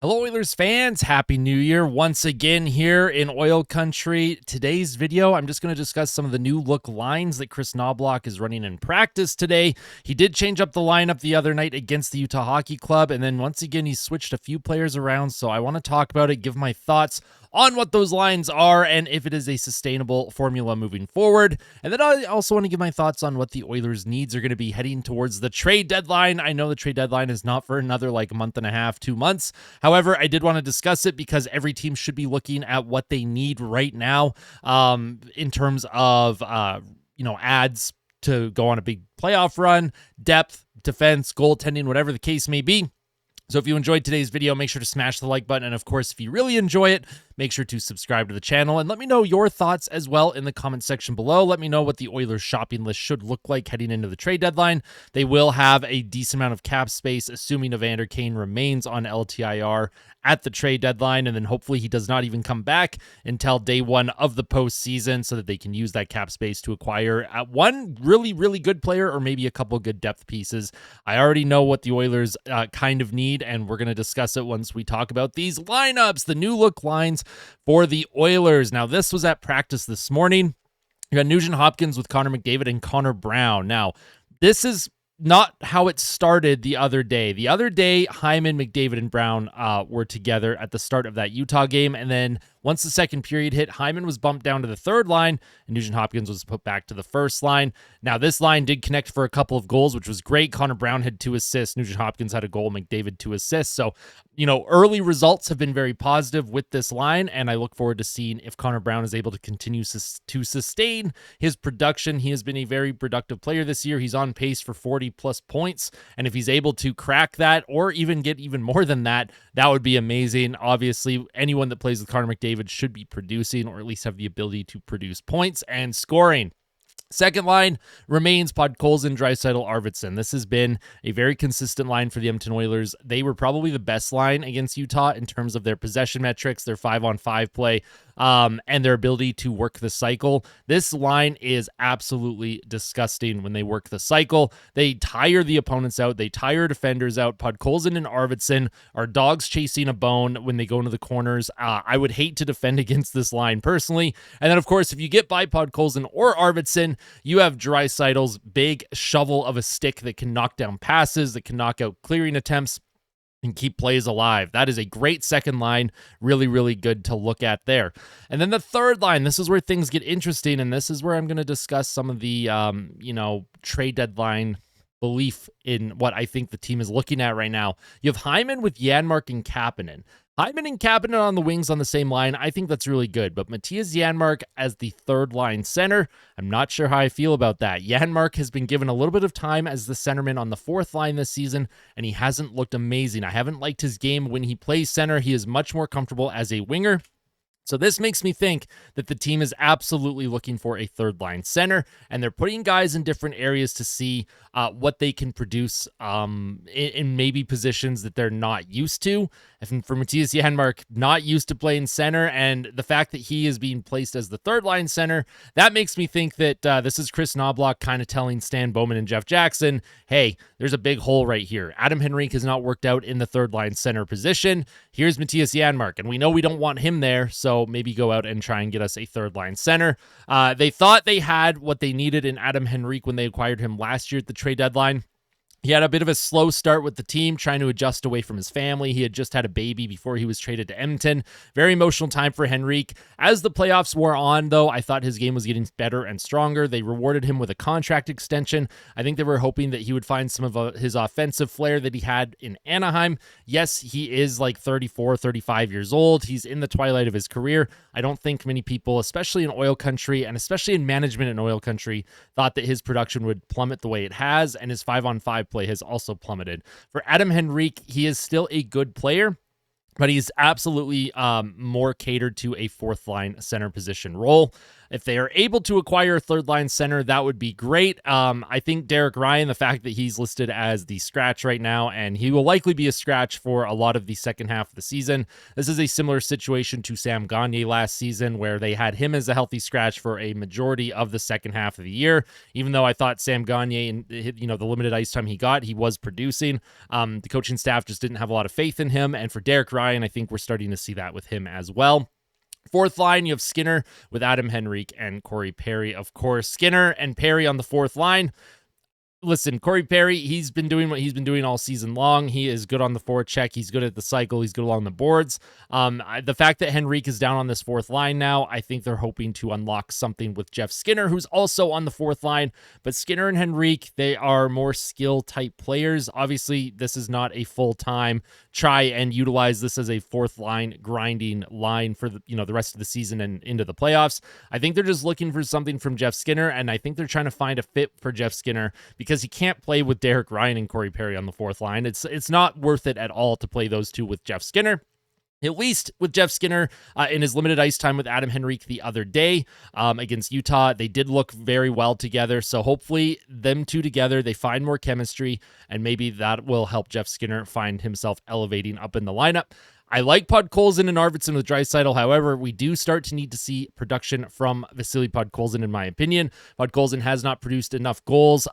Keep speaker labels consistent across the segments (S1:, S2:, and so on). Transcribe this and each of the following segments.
S1: Hello, Oilers fans. Happy New Year once again here in Oil Country. Today's video, I'm just going to discuss some of the new look lines that Kris Knoblauch is running in practice today. He did change up the lineup the other night against the Utah Hockey Club, and then once again, he switched a few players around, so I want to talk about it, give my thoughts on what those lines are and if it is a sustainable formula moving forward. And then I also want to give my thoughts on what the Oilers' needs are going to be heading towards the trade deadline. I know the trade deadline is not for another like month and a half, 2 months. However, I did want to discuss it because every team should be looking at what they need right now in terms of, ads to go on a big playoff run, depth, defense, goaltending, whatever the case may be. So if you enjoyed today's video, make sure to smash the like button. And of course, if you really enjoy it, make sure to subscribe to the channel and let me know your thoughts as well in the comment section below. Let me know what the Oilers shopping list should look like heading into the trade deadline. They will have a decent amount of cap space, assuming Evander Kane remains on LTIR at the trade deadline. And then hopefully he does not even come back until day one of the postseason so that they can use that cap space to acquire one really, really good player or maybe a couple good depth pieces. I already know what the Oilers kind of need, and we're going to discuss it once we talk about these lineups, the new look lines for the Oilers. Now, this was at practice this morning. You got Nugent Hopkins with Connor McDavid and Connor Brown. Now, this is not how it started the other day. The other day, Hyman, McDavid, and Brown were together at the start of that Utah game, and then once the second period hit, Hyman was bumped down to the third line, and Nugent Hopkins was put back to the first line. Now, this line did connect for a couple of goals, which was great. Connor Brown had 2 assists. Nugent Hopkins had a goal. McDavid 2 assists. So, early results have been very positive with this line, and I look forward to seeing if Connor Brown is able to continue to sustain his production. He has been a very productive player this year. He's on pace for 40-plus points, and if he's able to crack that or even get even more than that, that would be amazing. Obviously, anyone that plays with Connor McDavid should be producing or at least have the ability to produce points and scoring. Second line remains Podkolzin, Draisaitl, Arvidsson. This has been a very consistent line for the Edmonton Oilers. They were probably the best line against Utah in terms of their possession metrics, their 5-on-5 play, and their ability to work the cycle. This line is absolutely disgusting when they work the cycle. They tire the opponents out. They tire defenders out. Podkolzin and Arvidsson are dogs chasing a bone when they go into the corners. I would hate to defend against this line personally. And then, of course, if you get by Podkolzin or Arvidsson, you have Draisaitl's big shovel of a stick that can knock down passes, that can knock out clearing attempts, and keep plays alive. That is a great second line. Really, really good to look at there. And then the third line, this is where things get interesting, and this is where I'm going to discuss some of the, trade deadline belief in what I think the team is looking at right now. You have Hyman with Janmark and Kapanen. Hyman and Kapanen on the wings on the same line, I think that's really good. But Mattias Janmark as the third line center, I'm not sure how I feel about that. Janmark has been given a little bit of time as the centerman on the fourth line this season, and he hasn't looked amazing. I haven't liked his game when he plays center. He is much more comfortable as a winger. So this makes me think that the team is absolutely looking for a third line center, and they're putting guys in different areas to see what they can produce in maybe positions that they're not used to. And for Mattias Janmark, not used to playing center, and the fact that he is being placed as the third line center, that makes me think that this is Kris Knoblauch kind of telling Stan Bowman and Jeff Jackson, hey, there's a big hole right here. Adam Henrique has not worked out in the third line center position. Here's Mattias Janmark, and we know we don't want him there, so maybe go out and try and get us a third line center. They thought they had what they needed in Adam Henrique when they acquired him last year at the trade deadline. He had a bit of a slow start with the team, trying to adjust away from his family. He had just had a baby before he was traded to Edmonton. Very emotional time for Henrique. As the playoffs wore on, though, I thought his game was getting better and stronger. They rewarded him with a contract extension. I think they were hoping that he would find some of his offensive flair that he had in Anaheim. Yes, he is like 34, 35 years old. He's in the twilight of his career. I don't think many people, especially in oil country and especially in management in oil country, thought that his production would plummet the way it has, and his 5-on-5 play has also plummeted. For Adam Henrique, he is still a good player, but he's absolutely more catered to a fourth line center position role. If they are able to acquire a third line center, that would be great. I think Derek Ryan, the fact that he's listed as the scratch right now, and he will likely be a scratch for a lot of the second half of the season. This is a similar situation to Sam Gagner last season, where they had him as a healthy scratch for a majority of the second half of the year. Even though I thought Sam Gagner, the limited ice time he got, he was producing. The coaching staff just didn't have a lot of faith in him. And for Derek Ryan, I think we're starting to see that with him as well. Fourth line, you have Skinner with Adam Henrique and Corey Perry. Of course, Skinner and Perry on the fourth line. Listen, Corey Perry, he's been doing what he's been doing all season long. He is good on the forecheck. He's good at the cycle. He's good along the boards. The fact that Henrique is down on this fourth line now, I think they're hoping to unlock something with Jeff Skinner, who's also on the fourth line. But Skinner and Henrique, they are more skill-type players. Obviously, this is not a full-time try and utilize this as a fourth line grinding line for the rest of the season and into the playoffs. I think they're just looking for something from Jeff Skinner, and I think they're trying to find a fit for Jeff Skinner because he can't play with Derek Ryan and Corey Perry on the fourth line. It's not worth it at all to play those two with Jeff Skinner. At least with Jeff Skinner in his limited ice time with Adam Henrique the other day against Utah, they did look very well together. So hopefully them two together, they find more chemistry, and maybe that will help Jeff Skinner find himself elevating up in the lineup. I like Podkolzin and Arvidsson with Draisaitl. However, we do start to need to see production from Vasily Podkolzin, in my opinion. Podkolzin has not produced enough goals,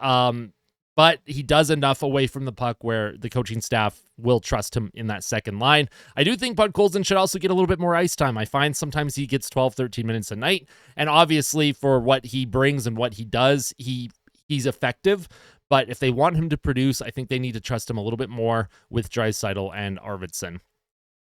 S1: but he does enough away from the puck where the coaching staff will trust him in that second line. I do think Podkolzin should also get a little bit more ice time. I find sometimes he gets 12, 13 minutes a night, and obviously for what he brings and what he does, he's effective. But if they want him to produce, I think they need to trust him a little bit more with Draisaitl and Arvidsson.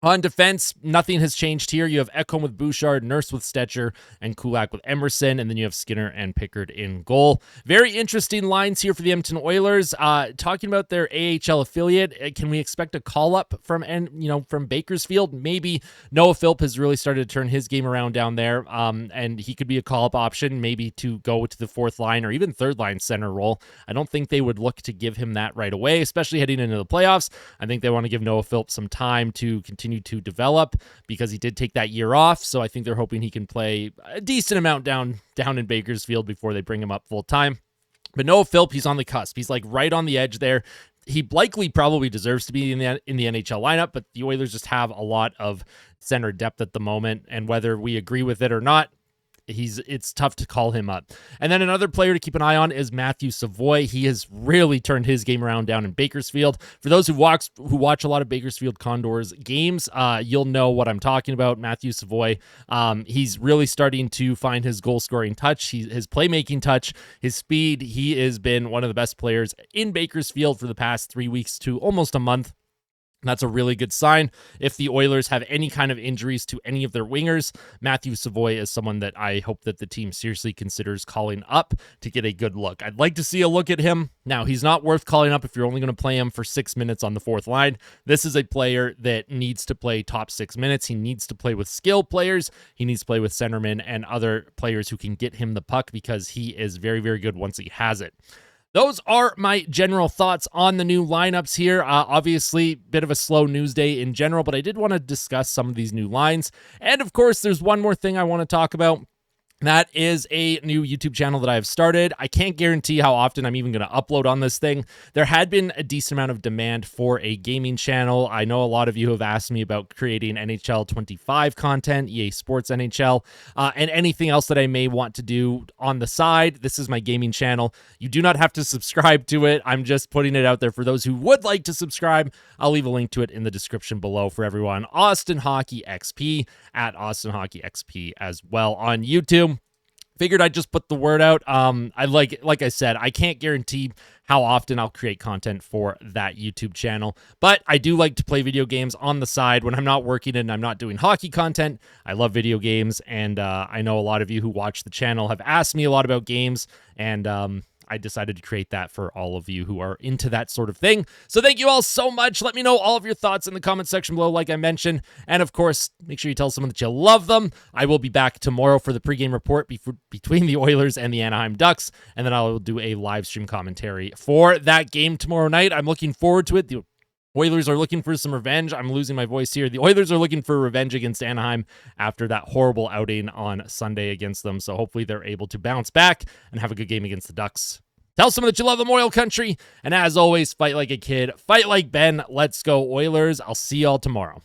S1: On defense, nothing has changed here. You have Ekholm with Bouchard, Nurse with Stetcher, and Kulak with Emerson, and then you have Skinner and Pickard in goal. Very interesting lines here for the Edmonton Oilers. Talking about their AHL affiliate, can we expect a call-up from Bakersfield? Maybe. Noah Philp has really started to turn his game around down there, and he could be a call-up option, maybe to go to the fourth line or even third line center role. I don't think they would look to give him that right away, especially heading into the playoffs. I think they want to give Noah Philp some time to continue to develop because he did take that year off. So I think they're hoping he can play a decent amount down in Bakersfield before they bring him up full time. But Noah Philp, he's on the cusp. He's like right on the edge there. He probably deserves to be in the NHL lineup, but the Oilers just have a lot of center depth at the moment. And whether we agree with it or not, it's tough to call him up. And then another player to keep an eye on is Matthew Savoy. He has really turned his game around down in Bakersfield. For those who watch a lot of Bakersfield Condors games, you'll know what I'm talking about. Matthew Savoy, he's really starting to find his goal-scoring touch, his playmaking touch, his speed. He has been one of the best players in Bakersfield for the past 3 weeks to almost a month. That's a really good sign. If the Oilers have any kind of injuries to any of their wingers, Matthew Savoy is someone that I hope that the team seriously considers calling up to get a good look. I'd like to see a look at him. Now, he's not worth calling up if you're only going to play him for 6 minutes on the fourth line. This is a player that needs to play top 6 minutes. He needs to play with skill players. He needs to play with centermen and other players who can get him the puck because he is very, very good once he has it. Those are my general thoughts on the new lineups here. Obviously, bit of a slow news day in general, but I did want to discuss some of these new lines. And of course, there's one more thing I want to talk about. That is a new YouTube channel that I have started. I can't guarantee how often I'm even going to upload on this thing. There had been a decent amount of demand for a gaming channel. I know a lot of you have asked me about creating NHL 25 content, EA Sports NHL, and anything else that I may want to do on the side. This is my gaming channel. You do not have to subscribe to it. I'm just putting it out there for those who would like to subscribe. I'll leave a link to it in the description below for everyone. Austin Hockey XP at Austin Hockey XP as well on YouTube. Figured I'd just put the word out. Like I said, I can't guarantee how often I'll create content for that YouTube channel, but I do like to play video games on the side when I'm not working and I'm not doing hockey content. I love video games, and I know a lot of you who watch the channel have asked me a lot about games, and I decided to create that for all of you who are into that sort of thing. So thank you all so much. Let me know all of your thoughts in the comment section below, like I mentioned. And of course, make sure you tell someone that you love them. I will be back tomorrow for the pregame report between the Oilers and the Anaheim Ducks. And then I will do a live stream commentary for that game tomorrow night. I'm looking forward to it. Oilers are looking for some revenge. I'm losing my voice here. The Oilers are looking for revenge against Anaheim after that horrible outing on Sunday against them. So hopefully they're able to bounce back and have a good game against the Ducks. Tell someone that you love them, Oil Country. And as always, fight like a kid. Fight like Ben. Let's go, Oilers. I'll see y'all tomorrow.